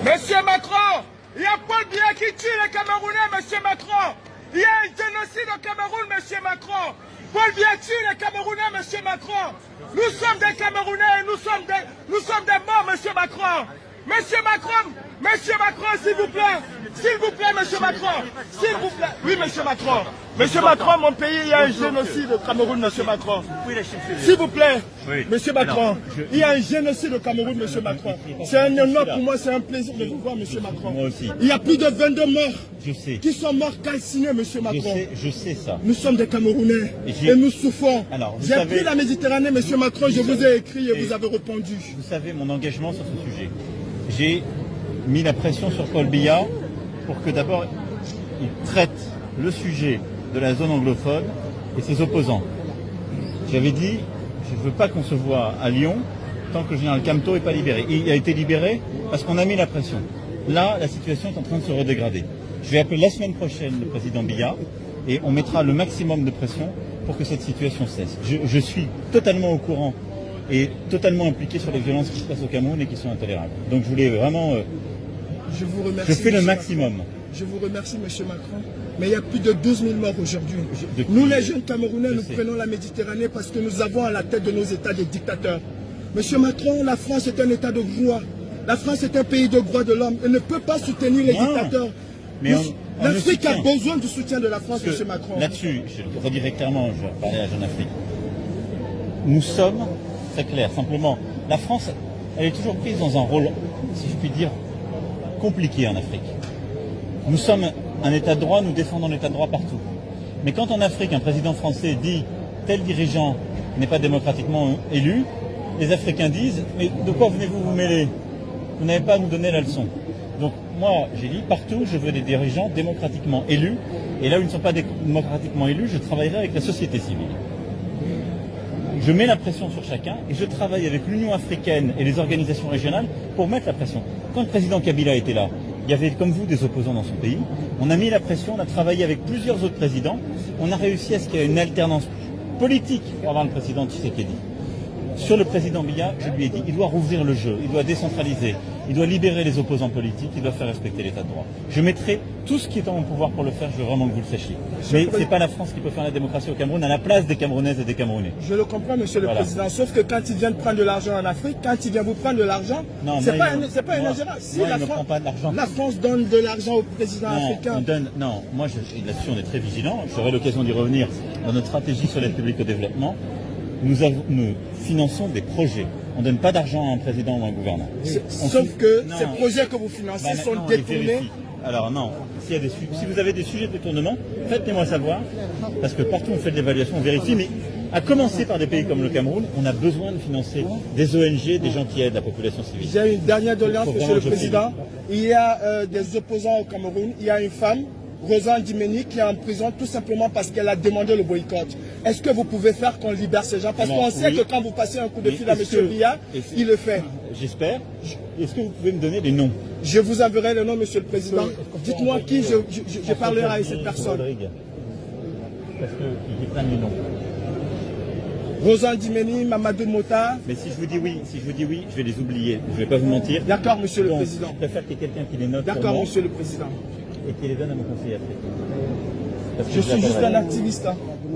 Monsieur Macron, il y a Paul Biya qui tue les Camerounais, monsieur Macron. Il y a un génocide au Cameroun, monsieur Macron. Paul Biya tue les Camerounais, monsieur Macron. Nous sommes des Camerounais, nous sommes des morts, monsieur Macron. Monsieur Macron, s'il vous plaît, monsieur Macron, s'il vous plaît. Oui, monsieur Macron, mon pays, il y a un génocide au Cameroun, monsieur Macron. S'il vous plaît, monsieur Macron, il y a un génocide au Cameroun, monsieur Macron. C'est un honneur pour moi, c'est un plaisir de vous voir, monsieur Macron. Moi aussi. Il y a plus de 22 morts. Je sais. Qui sont morts calcinés, monsieur Macron. Je sais ça. Nous sommes des Camerounais et nous souffrons. J'ai pris la Méditerranée, monsieur Macron, je vous ai écrit et vous avez répondu. Vous savez mon engagement sur ce sujet. J'ai mis la pression sur Paul Biya pour que d'abord il traite le sujet de la zone anglophone et ses opposants. J'avais dit, je ne veux pas qu'on se voit à Lyon tant que le général Camteau n'est pas libéré. Il a été libéré parce qu'on a mis la pression. Là, la situation est en train de se redégrader. Je vais appeler la semaine prochaine le président Biya et on mettra le maximum de pression pour que cette situation cesse. Je suis totalement au courant et totalement impliqué sur les violences qui se passent au Cameroun et qui sont intolérables. Donc je voulais vraiment... je vous remercie. Je fais le maximum. Macron. Je vous remercie, monsieur Macron. Mais il y a plus de 12 000 morts aujourd'hui. Nous, les jeunes Camerounais, nous prenons la Méditerranée parce que nous avons à la tête de nos États des dictateurs. Monsieur Macron, la France est un État de droit. La France est un pays de droits de l'homme. Elle ne peut pas soutenir les dictateurs. L'Afrique a besoin du soutien de la France, monsieur Macron. Là-dessus, je le redirai clairement, je vais parler à Jeune Afrique. Nous sommes, très clair, simplement, la France, elle est toujours prise dans un rôle, si je puis dire, compliqué en Afrique. Nous sommes un État de droit, nous défendons l'État de droit partout. Mais quand en Afrique, un président français dit tel dirigeant n'est pas démocratiquement élu, les Africains disent mais de quoi venez-vous vous mêler? Vous n'avez pas à nous donner la leçon. Donc moi, j'ai dit partout, je veux des dirigeants démocratiquement élus. Et là où ils ne sont pas démocratiquement élus, je travaillerai avec la société civile. Je mets la pression sur chacun et je travaille avec l'Union africaine et les organisations régionales pour mettre la pression. Quand le président Kabila était là, il y avait comme vous des opposants dans son pays. On a mis la pression, on a travaillé avec plusieurs autres présidents. On a réussi à ce qu'il y ait une alternance politique pour avoir le président Tshisekedi. Sur le président Biya, je lui ai dit, il doit rouvrir le jeu, il doit décentraliser, il doit libérer les opposants politiques, il doit faire respecter l'état de droit. Je mettrai tout ce qui est en mon pouvoir pour le faire, je veux vraiment que vous le sachiez. Mais ce n'est pas la France qui peut faire la démocratie au Cameroun à la place des Camerounaises et des Camerounais. Je le comprends, monsieur le président, sauf que quand ils viennent prendre de l'argent en Afrique, quand ils viennent vous prendre de l'argent, c'est pas une ingérence. Si la France donne de l'argent au président africain. Moi là-dessus on est très vigilant, j'aurai l'occasion d'y revenir dans notre stratégie sur l'aide publique au développement. Nous finançons des projets. On ne donne pas d'argent à un président ou à un gouvernant. Sauf que ces projets que vous financez sont détournés. Alors non, si vous avez des sujets de détournement, faites-les-moi savoir, parce que partout on fait de l'évaluation, on vérifie, mais à commencer par des pays comme le Cameroun, on a besoin de financer des ONG, des gens qui aident la population civile. J'ai une dernière doléance, monsieur le président. Il y a des opposants au Cameroun, il y a une femme, Rosane Dimeni, qui est en prison tout simplement parce qu'elle a demandé le boycott. Est-ce que vous pouvez faire qu'on libère ces gens? Parce qu'on sait que quand vous passez un coup de fil à M. Biya, il le fait. J'espère. Est-ce que vous pouvez me donner des noms? Je vous enverrai le nom, monsieur le président. Dites-moi qui je parlerai avec cette personne. Parce qu'il prennent les noms. Rosane Dimeni, Mamadou Mota. Mais si je vous dis oui, je vais les oublier. Je ne vais pas vous mentir. D'accord, monsieur le président. Je préfère qu'il y ait quelqu'un qui les note. D'accord, monsieur le président. Et qui les donne à mon conseiller africain. Je suis juste un activiste.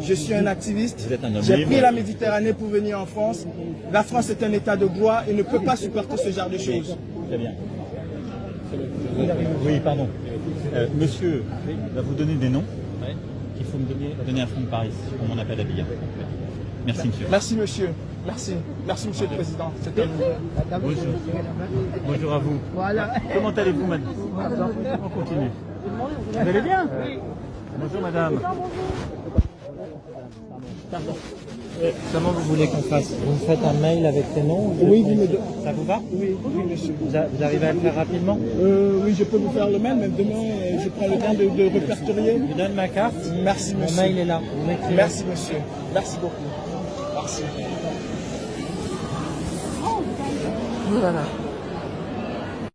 Je suis un activiste. J'ai pris la Méditerranée pour venir en France. La France est un état de droit et ne peut pas supporter ce genre de choses. Très bien. Oui, pardon. Monsieur va vous donner des noms qu'il faut me donner à Front de Paris pour mon appel à Biya. Merci, monsieur. Merci, monsieur. Merci. Merci, monsieur le président. Bonjour. Bonjour à vous. Voilà. Comment allez-vous, madame? On continue. Vous allez bien? Oui. Bonjour, madame. Pardon. Comment vous voulez qu'on fasse? Vous me faites un mail avec les noms? Oui, ça vous va? Oui, monsieur. Vous arrivez à le faire rapidement? Oui, je peux vous faire le mail, même demain, je prends le temps de répertorier. Je vous donne ma carte. Merci, monsieur. Mon mail est là. Merci, monsieur. Merci beaucoup. Merci. Voilà.